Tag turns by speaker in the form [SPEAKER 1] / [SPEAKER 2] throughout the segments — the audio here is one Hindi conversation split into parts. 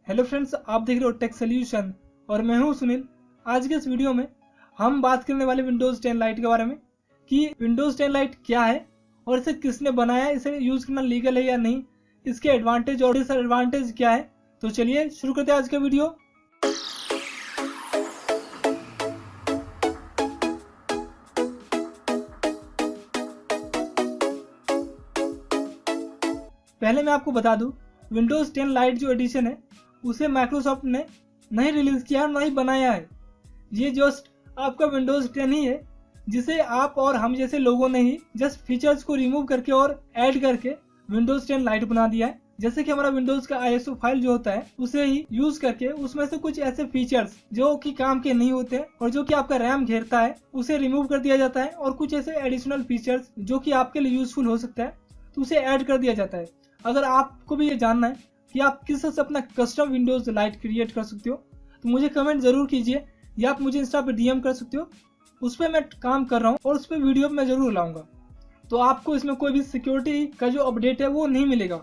[SPEAKER 1] हेलो फ्रेंड्स, आप देख रहे हो टेक सोल्यूशन और मैं हूं सुनील। आज के इस वीडियो में हम बात करने वाले विंडोज 10 लाइट के बारे में कि विंडोज 10 लाइट क्या है और इसे किसने बनाया, इसे यूज करना लीगल है या नहीं, इसके एडवांटेज और डिसएडवांटेज क्या है। तो चलिए शुरू करते हैं आज का वीडियो। पहले मैं आपको बता दूं, विंडोज 10 लाइट जो एडिशन है उसे माइक्रोसॉफ्ट ने नहीं रिलीज किया और नहीं बनाया है। ये जस्ट आपका विंडोज 10 ही है जिसे आप और हम जैसे लोगों ने ही जस्ट फीचर्स को रिमूव करके और ऐड करके विंडोज 10 लाइट बना दिया है। जैसे कि हमारा विंडोज का ISO फाइल जो होता है उसे ही यूज करके उसमें से कुछ ऐसे फीचर्स जो कि काम के नहीं होते हैं और जो कि आपका रैम घेरता है उसे रिमूव कर दिया जाता है, और कुछ ऐसे एडिशनल फीचर्स जो कि आपके लिए यूजफुल हो सकता है तो उसे ऐड कर दिया जाता है। अगर आपको भी ये जानना है कि आप किस तरह से अपना कस्टम विंडोज लाइट क्रिएट कर सकते हो तो मुझे कमेंट जरूर कीजिए, या आप मुझे इंस्टा पे DM कर सकते हो। उस पर मैं काम कर रहा हूँ और उस पर वीडियो मैं जरूर लाऊंगा, तो आपको इसमें कोई भी सिक्योरिटी का जो अपडेट है वो नहीं मिलेगा।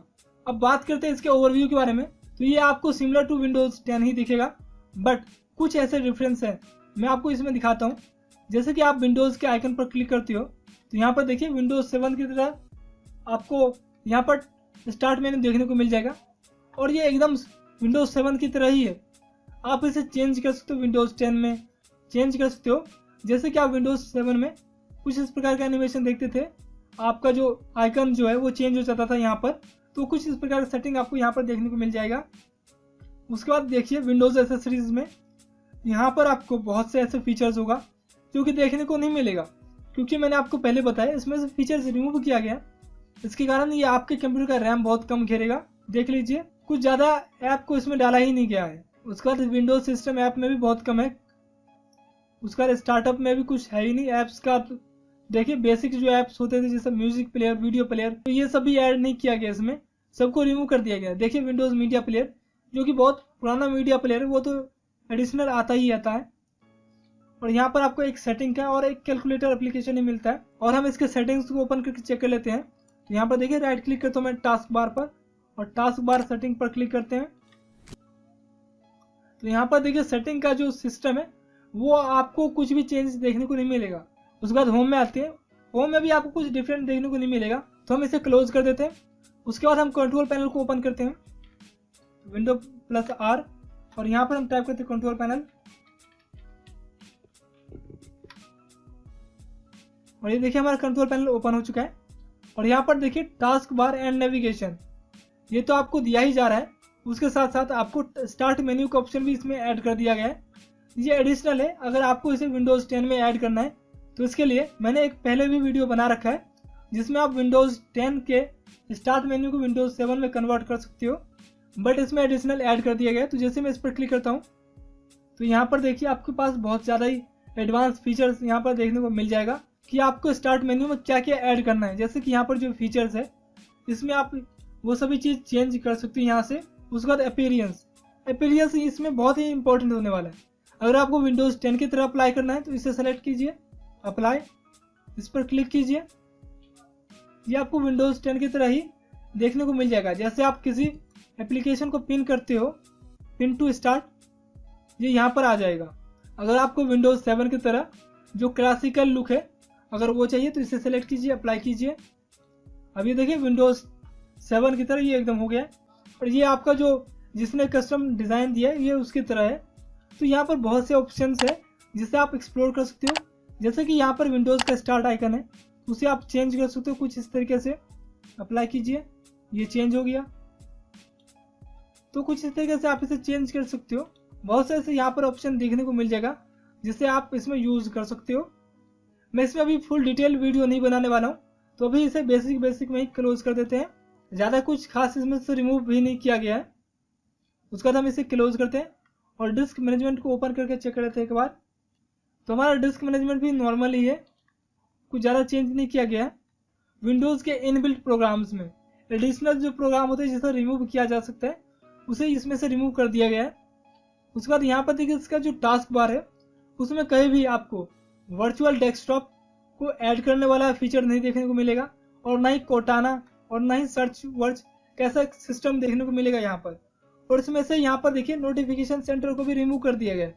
[SPEAKER 1] अब बात करते हैं इसके ओवरव्यू के बारे में। तो ये आपको सिमिलर टू विंडोज 10 ही दिखेगा, बट कुछ ऐसे डिफरेंस है मैं आपको इसमें दिखाता हूँ। जैसे कि आप विंडोज के आइकन पर क्लिक करते हो तो यहाँ पर देखिए विंडोज 7 की तरह आपको यहाँ पर स्टार्ट मेन्यू देखने को मिल जाएगा, और ये एकदम विंडोज 7 की तरह ही है। आप इसे चेंज कर सकते हो, विंडोज 10 में चेंज कर सकते हो। जैसे कि आप विंडोज 7 में कुछ इस प्रकार का एनिमेशन देखते थे, आपका जो आइकन जो है वो चेंज हो जाता था यहाँ पर, तो कुछ इस प्रकार का सेटिंग आपको यहाँ पर देखने को मिल जाएगा। उसके बाद देखिए विंडोज एसेसरीज में यहाँ पर आपको बहुत से ऐसे फीचर्स होगा जो कि देखने को नहीं मिलेगा, क्योंकि मैंने आपको पहले बताया इसमें से फीचर्स रिमूव किया गया। इसके कारण ये आपके कंप्यूटर का रैम बहुत कम घेरेगा। देख लीजिए कुछ ज़्यादा ऐप को इसमें डाला ही नहीं गया है। उसके बाद विंडोज सिस्टम ऐप में भी बहुत कम है। उसके बाद स्टार्टअप में भी कुछ है ही नहीं ऐप्स का। देखिए बेसिक जो ऐप्स होते थे जैसे म्यूजिक प्लेयर, वीडियो प्लेयर, तो ये सब भी ऐड नहीं किया गया, इसमें सबको रिमूव कर दिया गया। देखिए विंडोज मीडिया प्लेयर जो कि बहुत पुराना मीडिया प्लेयर है वो तो एडिशनल आता ही आता है। और यहाँ पर आपको एक सेटिंग का और एक कैलकुलेटर एप्लीकेशन ही मिलता है, और हम इसके सेटिंग्स को ओपन करके चेक कर लेते हैं। तो यहाँ पर देखिए राइट क्लिक करता हूँ मैं टास्क बार पर, और टास्क बार सेटिंग पर क्लिक करते हैं। तो यहाँ पर देखिए सेटिंग का जो सिस्टम है वो आपको कुछ भी चेंज देखने को नहीं मिलेगा। उसके बाद होम में आते हैं, होम में भी आपको कुछ डिफरेंट देखने को नहीं मिलेगा, तो हम इसे क्लोज कर देते हैं। उसके बाद हम कंट्रोल पैनल को ओपन करते हैं, Windows+R, और यहाँ पर हम टाइप करते हैं कंट्रोल पैनल, और ये देखिए हमारा कंट्रोल पैनल ओपन हो चुका है। और यहाँ पर देखिए टास्क बार एंड नेविगेशन, ये तो आपको दिया ही जा रहा है। उसके साथ साथ आपको स्टार्ट मेन्यू का ऑप्शन भी इसमें ऐड कर दिया गया है। ये एडिशनल है, अगर आपको इसे विंडोज 10 में ऐड करना है तो इसके लिए मैंने एक पहले भी वीडियो बना रखा है जिसमें आप विंडोज 10 के स्टार्ट मेन्यू को विंडोज 7 में कन्वर्ट कर सकते हो, बट इसमें एडिशनल ऐड कर दिया गया है। तो जैसे मैं इस पर क्लिक करता हूँ तो यहाँ पर देखिए आपके पास बहुत ज़्यादा ही एडवांस फीचर्स यहाँ पर देखने को मिल जाएगा कि आपको स्टार्ट मेन्यू में क्या क्या ऐड करना है। जैसे कि यहाँ पर जो फीचर्स है इसमें आप वो सभी चीज़ चेंज कर सकते हो यहाँ से। उसके बाद अपीयरेंस इसमें बहुत ही इंपॉर्टेंट होने वाला है। अगर आपको विंडोज 10 की तरह अप्लाई करना है तो इसे सेलेक्ट कीजिए, अप्लाई, इस पर क्लिक कीजिए। ये आपको विंडोज 10 की तरह ही देखने को मिल जाएगा। जैसे आप किसी एप्लीकेशन को पिन करते हो, पिन टू स्टार्ट, ये यहाँ पर आ जाएगा। अगर आपको विंडोज 7 की तरह जो क्लासिकल लुक है अगर वो चाहिए तो इसे सेलेक्ट कीजिए, अप्लाई कीजिए। अभी देखिए विंडोज 7 की तरह ये एकदम हो गया, और ये आपका जो जिसने कस्टम डिज़ाइन दिया है ये उसकी तरह है। तो यहाँ पर बहुत से ऑप्शंस है जिसे आप एक्सप्लोर कर सकते हो। जैसे कि यहाँ पर विंडोज़ का स्टार्ट आइकन है, उसे आप चेंज कर सकते हो कुछ इस तरीके से, अप्लाई कीजिए, ये चेंज हो गया। तो कुछ इस तरीके से आप इसे चेंज कर सकते हो। बहुत से ऐसे यहाँ पर ऑप्शन देखने को मिल जाएगा जिसे आप इसमें यूज़ कर सकते हो। मैं इसमें अभी फुल डिटेल वीडियो नहीं बनाने वाला हूँ, तो अभी इसे बेसिक में ही क्लोज कर देते हैं। ज़्यादा कुछ खास इसमें से रिमूव भी नहीं किया गया है। उसके बाद हम इसे क्लोज करते हैं और डिस्क मैनेजमेंट को ओपन करके चेक कर लेते हैं एक बार। तो हमारा डिस्क मैनेजमेंट भी नॉर्मल ही है, कुछ ज़्यादा चेंज नहीं किया गया है। विंडोज़ के इनबिल्ट प्रोग्राम्स में एडिशनल जो प्रोग्राम होते हैं जिसे रिमूव किया जा सकता है उसे इसमें से रिमूव कर दिया गया है। उसके बाद यहाँ पर देखिए इसका जो टास्क बार है उसमें कहीं भी आपको वर्चुअल डेस्कटॉप को ऐड करने वाला फीचर नहीं देखने को मिलेगा, और ना ही कोटाना और ना ही सर्च वर्च कैसा सिस्टम देखने को मिलेगा यहाँ पर। और इसमें से यहाँ पर देखिए नोटिफिकेशन सेंटर को भी रिमूव कर दिया गया,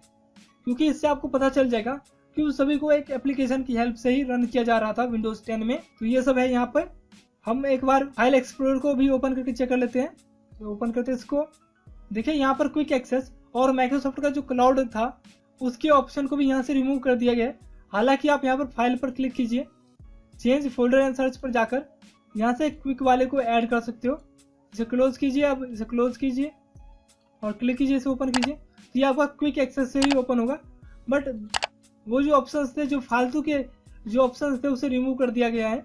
[SPEAKER 1] क्योंकि इससे आपको पता चल जाएगा कि उस सभी को एक एप्लीकेशन की हेल्प से ही रन किया जा रहा था विंडोज 10 में। तो ये सब है यहाँ पर। हम एक बार फाइल एक्सप्लोरर को भी ओपन करके चेक कर लेते हैं। तो ओपन करते हैं इसको। देखिए यहाँ पर क्विक एक्सेस और माइक्रोसॉफ्ट का जो क्लाउड था उसके ऑप्शन को भी यहाँ से रिमूव कर दिया गया है। हालांकि आप यहाँ पर फाइल पर क्लिक कीजिए, चेंज फोल्डर एंड सर्च पर जाकर यहाँ से क्विक वाले को ऐड कर सकते हो। इसे क्लोज कीजिए, अब इसे क्लोज कीजिए और क्लिक कीजिए, इसे ओपन कीजिए। तो ये आपका क्विक एक्सेस से ही ओपन होगा। बट वो जो ऑप्शंस थे, जो फालतू के जो ऑप्शंस थे, उसे रिमूव कर दिया गया है।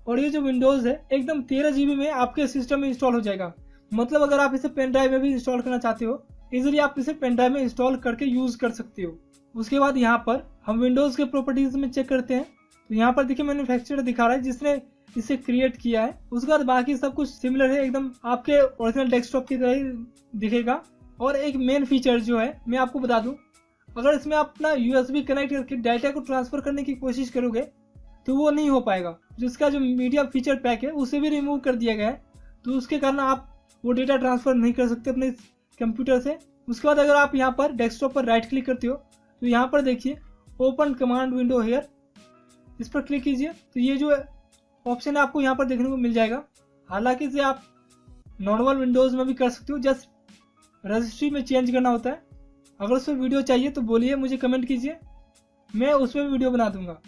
[SPEAKER 1] और ये जो विंडोज़ है एकदम 13 GB में आपके सिस्टम में इंस्टॉल हो जाएगा। मतलब अगर आप इसे पेन ड्राइव में भी इंस्टॉल करना चाहते हो, इजीली आप इसे पेन ड्राइव में इंस्टॉल करके यूज कर सकते हो। उसके बाद यहाँ पर हम विंडोज़ के प्रॉपर्टीज में चेक करते हैं। तो यहाँ पर देखिए मैन्युफैक्चरर दिखा रहा है जिसने इसे क्रिएट किया है। उसके बाद बाकी सब कुछ सिमिलर है, एकदम आपके ओरिजिनल डेस्कटॉप की तरह ही दिखेगा। और एक मेन फीचर जो है मैं आपको बता दूं, अगर इसमें आप अपना USB कनेक्ट करके डाटा को ट्रांसफर करने की कोशिश करोगे तो वो नहीं हो पाएगा। जिसका जो मीडिया फीचर पैक है उसे भी रिमूव कर दिया गया है, तो उसके कारण आप वो डेटा ट्रांसफर नहीं कर सकते अपने कंप्यूटर से। उसके बाद अगर आप यहाँ पर डेस्कटॉप पर राइट क्लिक करते हो तो यहाँ पर देखिए ओपन कमांड विंडो हेयर, इस पर क्लिक कीजिए। तो ये जो ऑप्शन है आपको यहाँ पर देखने को मिल जाएगा। हालांकि इसे आप नॉर्मल विंडोज में भी कर सकते हो, जस्ट रजिस्ट्री में चेंज करना होता है। अगर उसमें वीडियो चाहिए तो बोलिए, मुझे कमेंट कीजिए, मैं उसमें भी वीडियो बना दूंगा।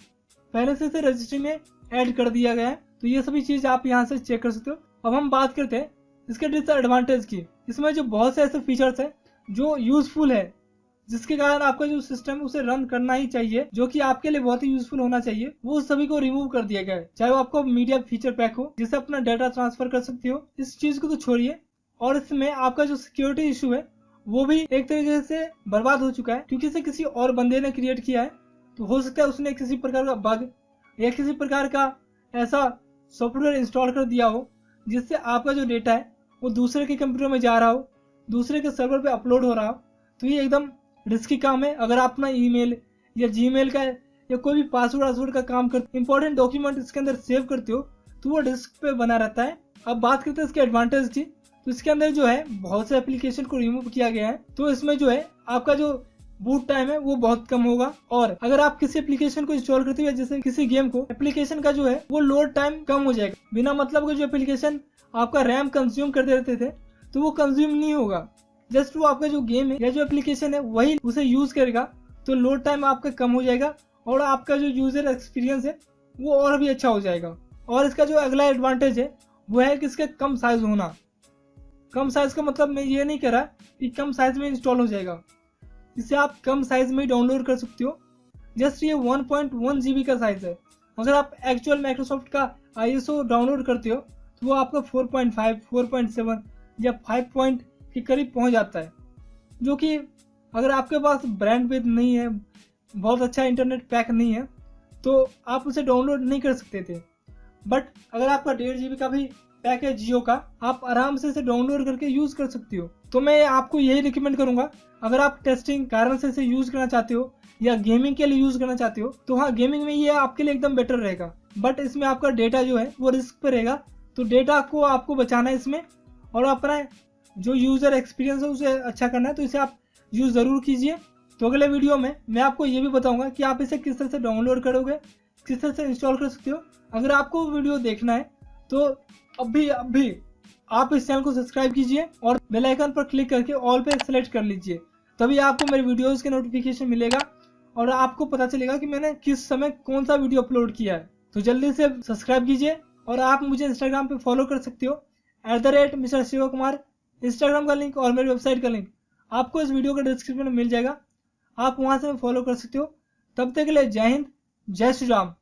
[SPEAKER 1] पहले से इसे रजिस्ट्री में ऐड कर दिया गया है। तो ये सभी चीज़ आप यहाँ से चेक कर सकते हो। अब हम बात करते हैं इसके डिसएडवांटेज की। इसमें जो बहुत से ऐसे फीचर्स हैं जो यूजफुल है, जिसके कारण आपका जो सिस्टम है उसे रन करना ही चाहिए, जो कि आपके लिए बहुत ही यूजफुल होना चाहिए, वो सभी को रिमूव कर दिया गया है। चाहे वो आपको मीडिया फीचर पैक हो जिससे अपना डाटा ट्रांसफर कर सकते हो, इस चीज को तो छोड़िए। और इसमें आपका जो सिक्योरिटी इशू है वो भी एक तरीके से बर्बाद हो चुका है, क्योंकि इसे किसी और बंदे ने क्रिएट किया है। तो हो सकता है उसने किसी प्रकार का बग या किसी प्रकार का ऐसा सॉफ्टवेयर इंस्टॉल कर दिया हो जिससे आपका जो डेटा है वो दूसरे के कंप्यूटर में जा रहा हो, दूसरे के सर्वर पे अपलोड हो रहा हो। तो ये एकदम रिस्की काम है। अगर आप अपना ईमेल या जीमेल का या कोई भी पासवर्ड का काम करते, इंपॉर्टेंट डॉक्यूमेंट इसके अंदर सेव करते हो, तो वो डिस्क पे बना रहता है। अब बात करते हैं इसके एडवांटेज की। तो इसके अंदर जो है बहुत से एप्लीकेशन को रिमूव किया गया है। तो इसमें जो है आपका जो बूट टाइम है वो बहुत कम होगा। और अगर आप किसी एप्लीकेशन को इंस्टॉल करते हो, जैसे किसी गेम को, एप्लीकेशन का जो है वो लोड टाइम कम हो जाएगा। बिना मतलब के जो एप्लीकेशन आपका रैम कंज्यूम करते रहते थे, तो वो कंज्यूम नहीं होगा। जस्ट वो आपका जो गेम है या जो एप्लीकेशन है वही उसे यूज करेगा, तो लोड टाइम आपका कम हो जाएगा और आपका जो यूजर एक्सपीरियंस है वो और भी अच्छा हो जाएगा। और इसका जो अगला एडवांटेज है वो है कि इसका कम साइज होना। कम साइज का मतलब मैं ये नहीं कह रहा कि कम साइज में इंस्टॉल हो जाएगा, इसे आप कम साइज में डाउनलोड कर सकते हो। जस्ट ये 1.1 GB का साइज है। अगर आप एक्चुअल माइक्रोसॉफ्ट का ISO डाउनलोड करते हो तो वो आपका 4.5, 4.7 या 5 के करीब पहुंच जाता है, जो कि अगर आपके पास ब्रांडविड्थ नहीं है, बहुत अच्छा इंटरनेट पैक नहीं है, तो आप उसे डाउनलोड नहीं कर सकते थे। बट अगर आपका 1.5 GB का भी पैक है जियो का, आप आराम से इसे डाउनलोड करके यूज कर सकते हो। तो मैं आपको यही रिकमेंड करूंगा, अगर आप टेस्टिंग कारण से इसे यूज करना चाहते हो या गेमिंग के लिए यूज करना चाहते हो, तो हाँ, गेमिंग में ये आपके लिए एकदम बेटर रहेगा। बट इसमें आपका डेटा जो है वो रिस्क पे रहेगा, तो डेटा को आपको बचाना है इसमें, और अपना जो यूजर एक्सपीरियंस है उसे अच्छा करना है, तो इसे आप यूज जरूर कीजिए। तो अगले वीडियो में मैं आपको ये भी बताऊंगा कि आप इसे किस तरह से डाउनलोड करोगे, किस तरह से इंस्टॉल कर सकते हो। अगर आपको वीडियो देखना है तो अभी आप इस चैनल को सब्सक्राइब कीजिए और बेल आइकन पर क्लिक करके ऑल पे सेलेक्ट कर लीजिए, तभी आपको मेरे वीडियोस के नोटिफिकेशन मिलेगा और आपको पता चलेगा कि मैंने किस समय कौन सा वीडियो अपलोड किया है। तो जल्दी से सब्सक्राइब कीजिए। और आप मुझे इंस्टाग्राम पे फॉलो कर सकते हो @Mr. शिव कुमार। इंस्टाग्राम का लिंक और मेरी वेबसाइट का लिंक आपको इस वीडियो के डिस्क्रिप्शन में मिल जाएगा, आप वहां से फॉलो कर सकते हो। तब तक के लिए जय हिंद, जय श्री राम।